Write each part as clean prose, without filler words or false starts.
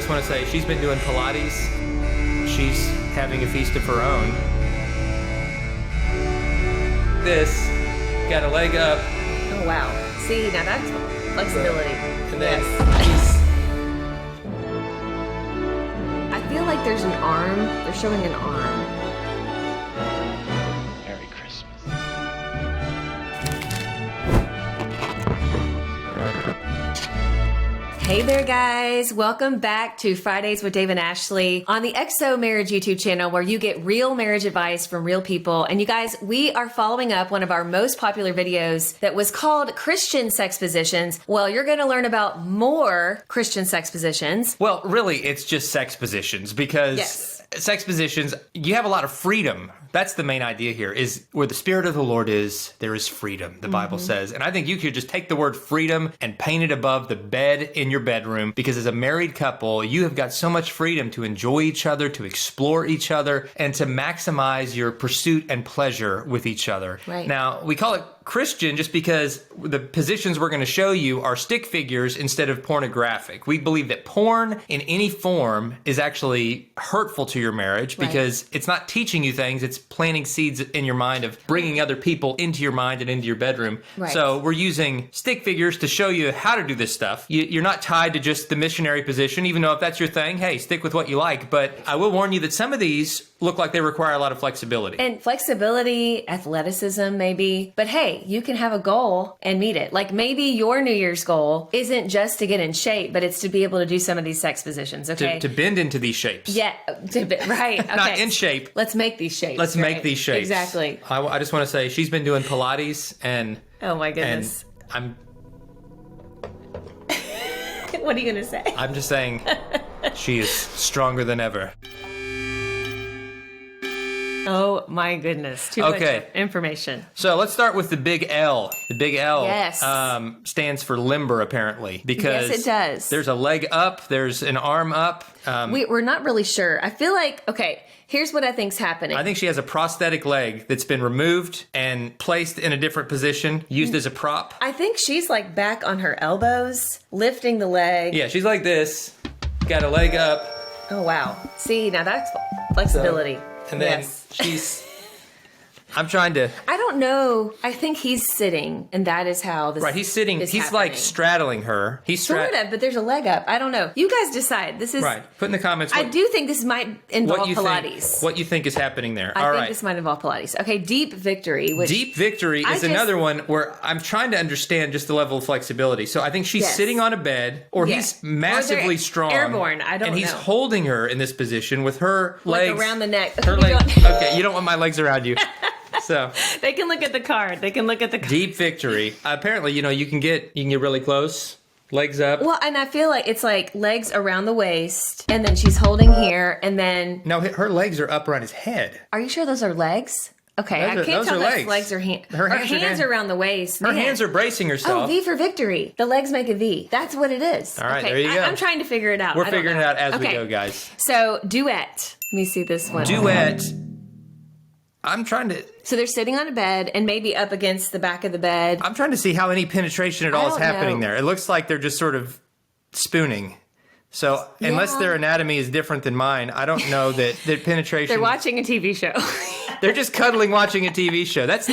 just want to say she's been doing Pilates. She's having a feast of her own. this, got a leg up. Oh, wow. See, now that's flexibility. And then yes. I feel like there's an arm. They're showing an arm. Merry Christmas. Hey there, guys. Welcome back to Fridays with Dave and Ashley on the XO Marriage YouTube channel, where you get real marriage advice from real people. And you guys, we are following up one of our most popular videos that was called Christian Sex Positions. Well, you're going to learn about more Christian sex positions. Well, really, it's just sex positions because sex positions, you have a lot of freedom. That's the main idea here, is where the Spirit of the Lord is, there is freedom, the Bible says. And I think you could just take the word freedom and paint it above the bed in your bedroom, because as a married couple, you have got so much freedom to enjoy each other, to explore each other, and to maximize your pursuit and pleasure with each other. Right. Now, we call it Christian just because the positions we're going to show you are stick figures instead of pornographic. We believe that porn in any form is actually hurtful to your marriage because it's not teaching you things, it's planting seeds in your mind of bringing other people into your mind and into your bedroom. Right. So we're using stick figures to show you how to do this stuff. You're not tied to just the missionary position, even though if that's your thing, hey, stick with what you like. But I will warn you that some of these look like they require a lot of flexibility. And flexibility, athleticism maybe, but hey, you can have a goal and meet it. Like maybe your New Year's goal isn't just to get in shape, but it's to be able to do some of these sex positions, okay? To bend into these shapes. Yeah, right. Okay. Not in shape. Let's make these shapes. Let's make these shapes. Exactly. I just want to say she's been doing Pilates and... Oh my goodness. And What are you going to say? I'm just saying she is stronger than ever. Oh my goodness. Too much information. So let's start with the big L. The big L stands for limber, apparently, because yes, it does. There's a leg up, there's an arm up. We're not really sure. I feel like, okay, here's what I think's happening. I think she has a prosthetic leg that's been removed and placed in a different position, used as a prop. I think she's like back on her elbows, lifting the leg. Yeah, she's like this, got a leg up. Oh, wow. See, now that's flexibility. And then she's... I'm trying to... I don't know. I think he's sitting, and that is how this Right, he's sitting. is He's happening. like straddling her. He's Sort of, but there's a leg up. I don't know. You guys decide. This is... Right. Put in the comments I do think this might involve what you Pilates. think, what you think is happening there. I All think right. this might involve Pilates. Okay, deep victory. Which Deep victory is another one where I'm trying to understand just the level of flexibility. So I think she's sitting on a bed, or he's massively strong. Airborne, I don't know. And he's holding her in this position with her like legs. around the neck. Her legs. Okay, you don't want my legs around you. So they can look at the card. They can look at the card. Deep victory. Apparently, you can get really close. Legs up. Well, and I feel like it's like legs around the waist, and then she's holding here, and then... No, her legs are up around his head. Are you sure those are legs? Okay, I can't tell if that's legs or hands. Her hands are around the waist. Her hands are bracing herself. Oh, V for victory. The legs make a V. That's what it is. All right, there you go. I'm trying to figure it out. We're figuring it out as we go, guys. So, Duet. Let me see this one. Duet. I'm trying to... So they're sitting on a bed and maybe up against the back of the bed. I'm trying to see how any penetration at all is happening there. It looks like they're just sort of spooning. So unless their anatomy is different than mine, I don't know that penetration... They're watching a TV show. They're just cuddling watching a TV show. That's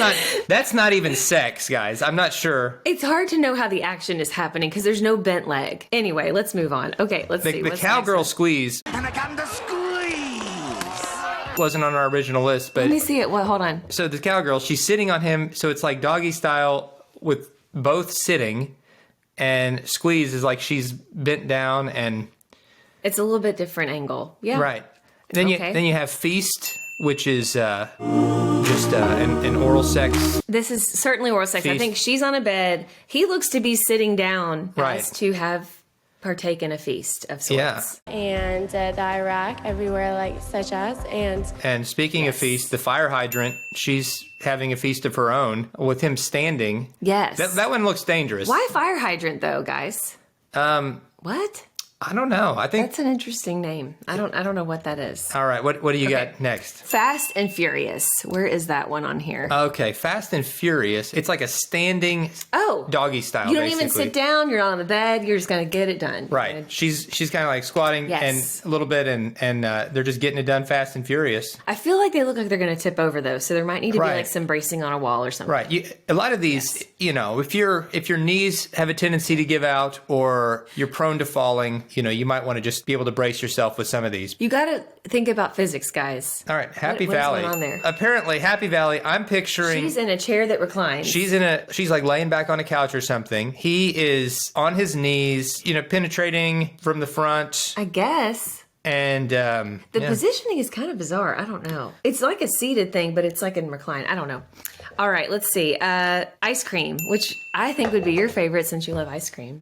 not even sex, guys. I'm not sure. It's hard to know how the action is happening because there's no bent leg. Anyway, let's move on. Okay, let's see. The Cowgirl Squeeze. And I got the squeeze. Wasn't on our original list, but... Let me see it. Well, hold on. So the cowgirl, she's sitting on him, so it's like doggy style with both sitting, and squeeze is like she's bent down and... It's a little bit different angle. Yeah. Right. Then you have feast, which is just an oral sex. This is certainly oral sex. Feast. I think she's on a bed. He looks to be sitting down as to have partaken a feast of sorts. Yeah. And the Iraq, everywhere such as. And speaking of feast, the fire hydrant, she's having a feast of her own with him standing. Yes. That one looks dangerous. Why fire hydrant though, guys? What? I don't know. I think That's an interesting name. I don't know what that is. All right, what do you got next? Fast and Furious. Where is that one on here? Okay, Fast and Furious. It's like a standing doggy style. You don't basically. even sit down. You're on the bed. You're just gonna get it done. Right. She's kind of like squatting and a little bit, and they're just getting it done fast and furious. I feel like they look like they're gonna tip over though, so there might need to be like some bracing on a wall or something. Right. A lot of these, if your knees have a tendency to give out or you're prone to falling, you might want to just be able to brace yourself with some of these. You got to think about physics, guys. All right, Happy What's Valley. going on there? Apparently, Happy Valley. I'm picturing She's in a chair that reclines. She's like laying back on a couch or something. He is on his knees, penetrating from the front. I guess. And the positioning is kind of bizarre. I don't know. It's like a seated thing, but it's like in recline. I don't know. All right, let's see. Ice cream, which I think would be your favorite since you love ice cream.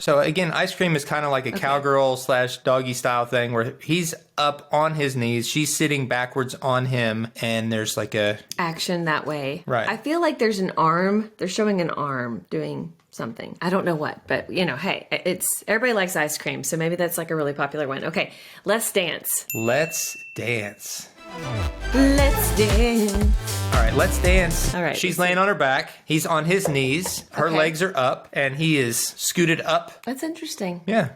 So again, ice cream is kind of like a cowgirl / doggy style thing where he's up on his knees, she's sitting backwards on him, and there's like a action that way. Right. I feel like there's an arm. They're showing an arm doing something. I don't know what, but hey, it's everybody likes ice cream, so maybe that's like a really popular one. Okay, let's dance. Let's dance. Let's dance. All right, let's dance. All right. She's laying on her back. He's on his knees. Her legs are up, and he is scooted up. That's interesting. Yeah.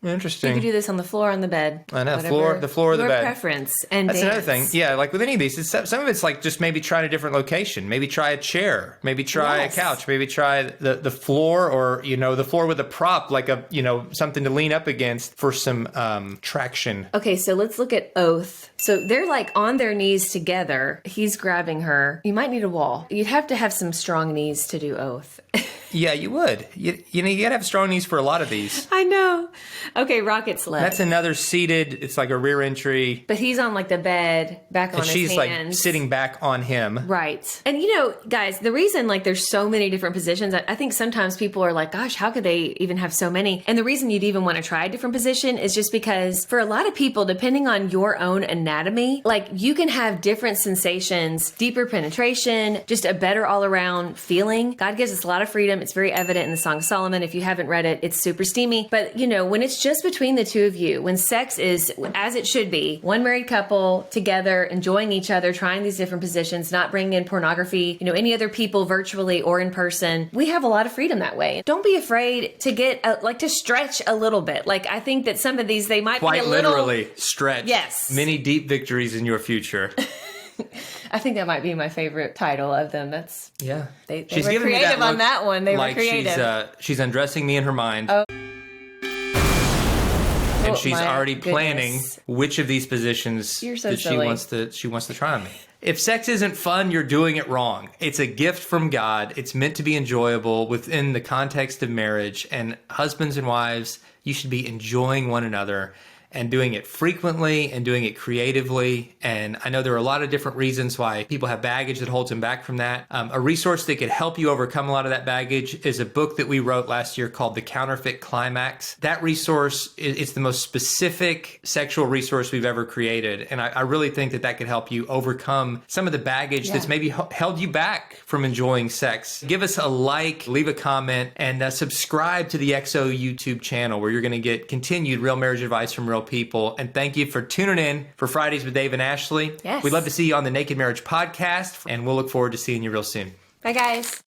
Interesting. You could do this on the floor, on the bed. I know, whatever the floor of the your bed. Preference and That's dance. another thing. Yeah, like with any of these, some of it's like just maybe try a different location. Maybe try a chair. Maybe try a couch. Maybe try the floor, or the floor with a prop, like a something to lean up against for some traction. Okay, so let's look at Oath. So they're like on their knees together. He's grabbing her. You might need a wall. You'd have to have some strong knees to do Oath. Yeah, you would. You gotta have strong knees for a lot of these. I know. Okay, Rocket Sled. That's another seated. It's like a rear entry. But he's on like the bed, back on his hands. And she's like sitting back on him. Right. And guys, the reason like there's so many different positions, I think sometimes people are like, gosh, how could they even have so many? And the reason you'd even want to try a different position is just because for a lot of people, depending on your own anatomy, like you can have different sensations, deeper penetration, just a better all around feeling. God gives us a lot of freedom. It's very evident in the Song of Solomon. If you haven't read it, it's super steamy. But when it's just between the two of you, when sex is as it should be, one married couple together, enjoying each other, trying these different positions, not bringing in pornography, any other people virtually or in person, we have a lot of freedom that way. Don't be afraid to get to stretch a little bit. Like I think that some of these, they might quite be a little... literally stretch. Yes. Many deep victories in your future. I think that might be my favorite title of them. That's They were creative on that one. They were creative. She's undressing me in her mind. Oh. And she's already planning which of these positions that she wants to try on me. If sex isn't fun, you're doing it wrong. It's a gift from God. It's meant to be enjoyable within the context of marriage. And husbands and wives, you should be enjoying one another and doing it frequently and doing it creatively. And I know there are a lot of different reasons why people have baggage that holds them back from that. A resource that could help you overcome a lot of that baggage is a book that we wrote last year called The Counterfeit Climax. That resource, it's the most specific sexual resource we've ever created. And I really think that could help you overcome some of the baggage that's maybe held you back from enjoying sex. Give us a like, leave a comment, and subscribe to the XO YouTube channel where you're going to get continued real marriage advice from real people. And thank you for tuning in for Fridays with Dave and Ashley. Yes. We'd love to see you on the Naked Marriage Podcast, and we'll look forward to seeing you real soon. Bye, guys.